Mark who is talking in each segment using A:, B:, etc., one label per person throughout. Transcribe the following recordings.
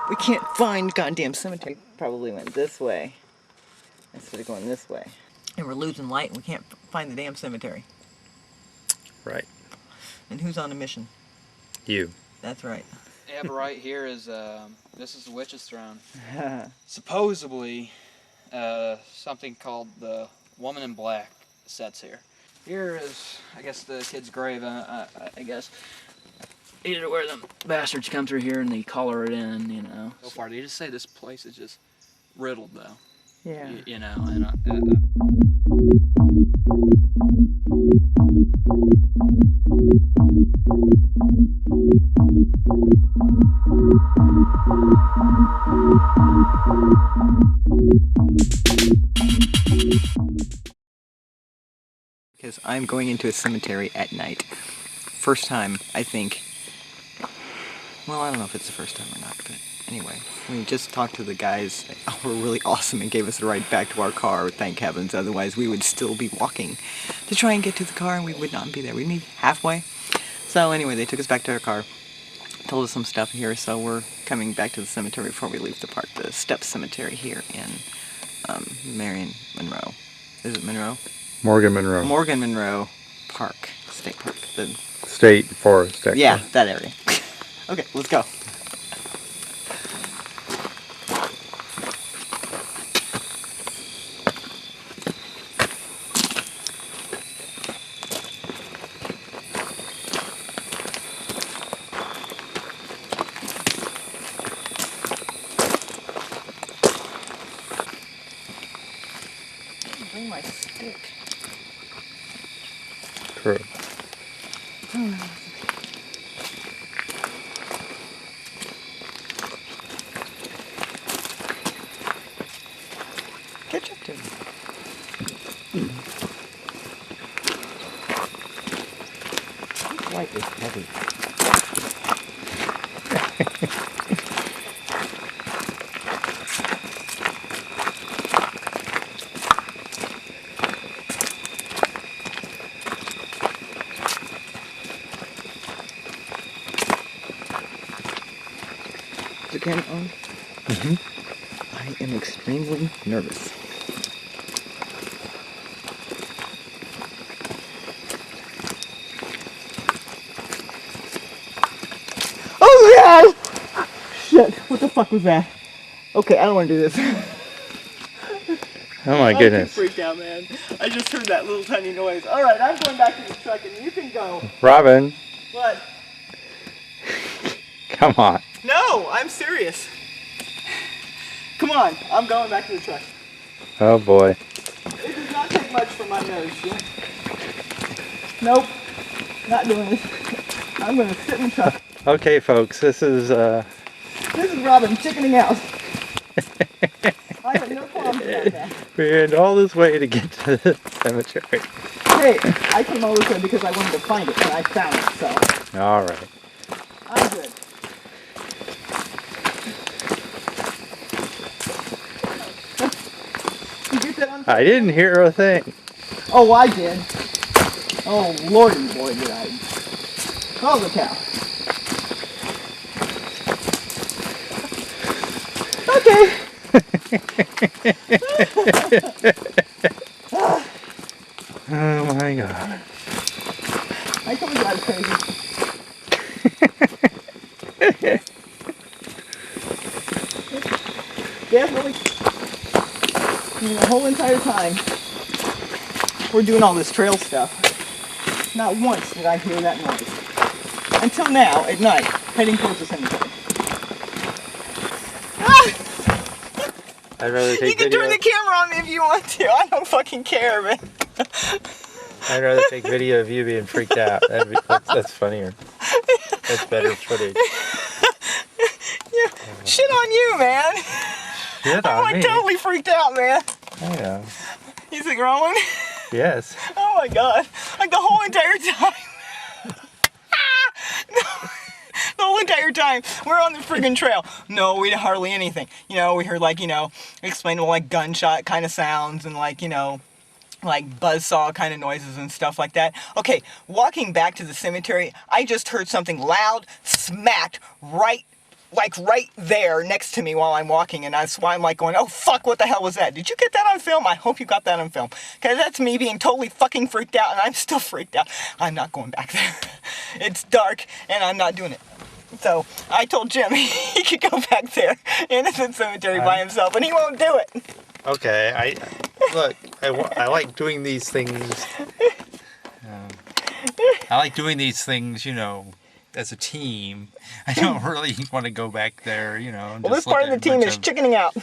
A: We can't find goddamn cemetery. Probably went this way instead of going this way. And we're losing light and we can't find the damn cemetery.
B: Right.
A: And who's on a mission?
B: You.
A: That's right.
C: Yeah, but right here is, this is the witch's throne. Supposedly, something called the Woman in Black sits here. Here is, I guess, the kid's grave, I guess. Either where them bastards come through here and they color it in, you know. So far, they just say this place is just riddled, though.
A: Yeah.
C: You know, and
A: because I'm going into a cemetery at night. First time, I think. Well, I don't know if it's the first time or not, but anyway. We just talked to the guys who were really awesome and gave us a ride back to our car, thank heavens. Otherwise, we would still be walking to try and get to the car and we would not be there. We'd be halfway. So anyway, they took us back to our car, told us some stuff here, so we're coming back to the cemetery before we leave the park. The Stepp Cemetery here in Marion Monroe. Is it Monroe?
B: Morgan Monroe.
A: Morgan Monroe Park, State Park. The
B: State Forest, actually.
A: Yeah, that area. Okay, let's go. Bring my stick.
B: True.
A: Catch up to me. This light is heavy. Is the camera on? I am extremely nervous. Oh god! Shit, what the fuck was that? Okay, I don't want to do this.
B: Oh my goodness.
A: I'm too freaked out, man. I just heard that little tiny noise. Alright, I'm going back to the truck and you can go.
B: Robin.
A: What?
B: Come on.
A: No, I'm serious. Come on, I'm going back to the truck.
B: Oh boy.
A: It does not take much for my nose, yeah? Nope, not doing it. I'm gonna sit in the truck.
B: Okay folks, this is
A: This is Robin chickening out. I have no problems about that.
B: we ran all this way to get to the cemetery.
A: Hey, I came all this way because I wanted to find it and I found it, so
B: Alright.
A: I'm good. You get that on?
B: I didn't hear a thing.
A: Oh, I did. Oh, lordy boy, did I. Holy cow. Okay.
B: Oh my god.
A: I told you I was crazy. Definitely. The whole entire time we're doing all this trail stuff, not once did I hear that noise. Until now, at night, heading towards the cemetery.
B: I'd rather take
A: You can
B: video.
A: turn the camera on me if you want to. I don't fucking care, man.
B: I'd rather take video of you being freaked out. That's funnier. That's better footage.
A: Yeah. Shit on you, man.
B: Shit
A: I'm
B: on
A: like
B: me.
A: totally freaked out, man.
B: I know.
A: You think wrong?
B: Yes.
A: Oh my god. Like the whole entire time. The whole entire time we're on the friggin' trail. No, we didn't hardly anything. You know, we heard like, you know, explainable like gunshot kind of sounds and like, you know, like buzzsaw kind of noises and stuff like that. Okay, walking back to the cemetery, I just heard something loud smacked right like right there next to me while I'm walking, and that's why I'm like going, oh fuck, what the hell was that? Did you get that on film? I hope you got that on film, because that's me being totally fucking freaked out, and I'm still freaked out. I'm not going back there. It's dark, and I'm not doing it. So I told Jim he could go back there in the cemetery by himself, and he won't do it.
B: Okay, I like doing these things. I like doing these things, you know, as a team. I don't really want to go back there, you know. And
A: Well, this part of the team is chickening out.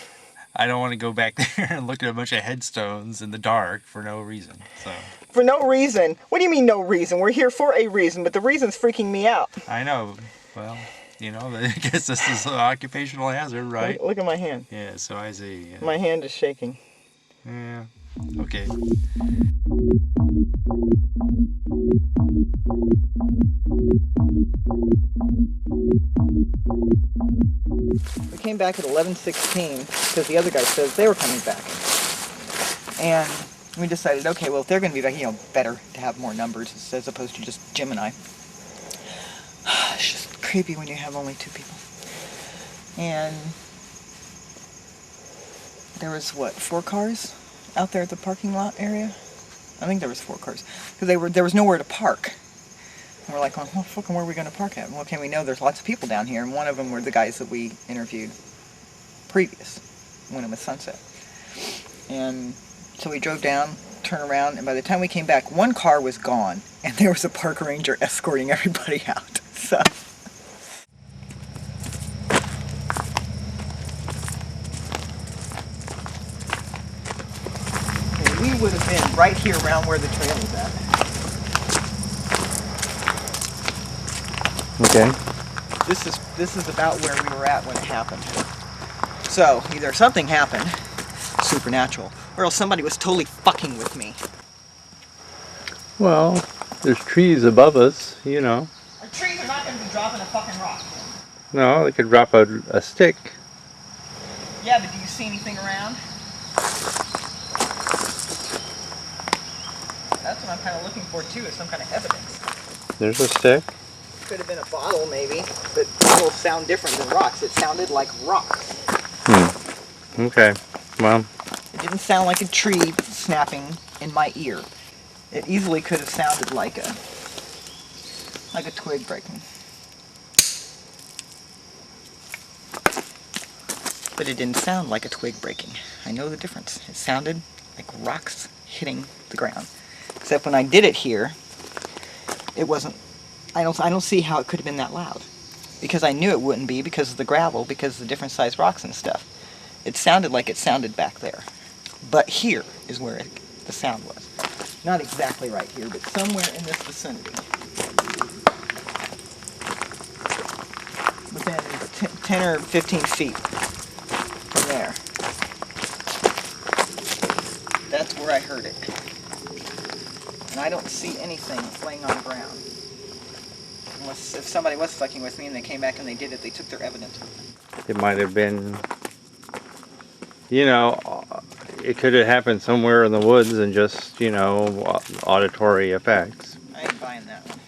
B: I don't want to go back there and look at a bunch of headstones in the dark for no reason. So.
A: For no reason? What do you mean no reason? We're here for a reason, but the reason's freaking me out.
B: I know. Well, you know, I guess this is an occupational hazard, right?
A: Look at my hand.
B: Yeah, so I see. Yeah.
A: My hand is shaking.
B: Yeah. Okay.
A: We came back at 11:16 because the other guy says they were coming back. And we decided, okay, well, if they're going to be back, you know, better to have more numbers as opposed to just Jim and I. It's just creepy when you have only 2 people. And there was, what, 4 cars out there at the parking lot area? I think there was 4 cars. Because there was nowhere to park. And we're like, well, fucking where are we going to park at? Well, okay, we know there's lots of people down here, and one of them were the guys that we interviewed previous, when it was sunset. And so we drove down, turned around, and by the time we came back, 1 car was gone, and there was a park ranger escorting everybody out. So... we would have been right here around where the trail is at.
B: Okay.
A: This is about where we were at when it happened. So either something happened, supernatural, or else somebody was totally fucking with me.
B: Well, there's trees above us, you know.
A: Our trees are not going to be dropping a fucking rock.
B: No, they could drop a stick.
A: Yeah, but do you see anything around? That's what I'm kind of looking for too, is some kind of evidence.
B: There's a stick.
A: Could have been a bottle maybe, but bottles sound different than rocks. It sounded like rocks.
B: Okay, well.
A: It didn't sound like a tree snapping in my ear. It easily could have sounded like a twig breaking. But it didn't sound like a twig breaking. I know the difference. It sounded like rocks hitting the ground. Except when I did it here, it wasn't. I don't see how it could have been that loud, because I knew it wouldn't be because of the gravel, because of the different sized rocks and stuff. It sounded like it sounded back there, but here is where the sound was. Not exactly right here, but somewhere in this vicinity, within 10 or 15 feet from there. That's where I heard it. And I don't see anything laying on the ground. Unless if somebody was fucking with me and they came back and they did it, they took their evidence with them.
B: It might have been, you know, it could have happened somewhere in the woods and just, you know, auditory effects.
A: I ain't buying that one.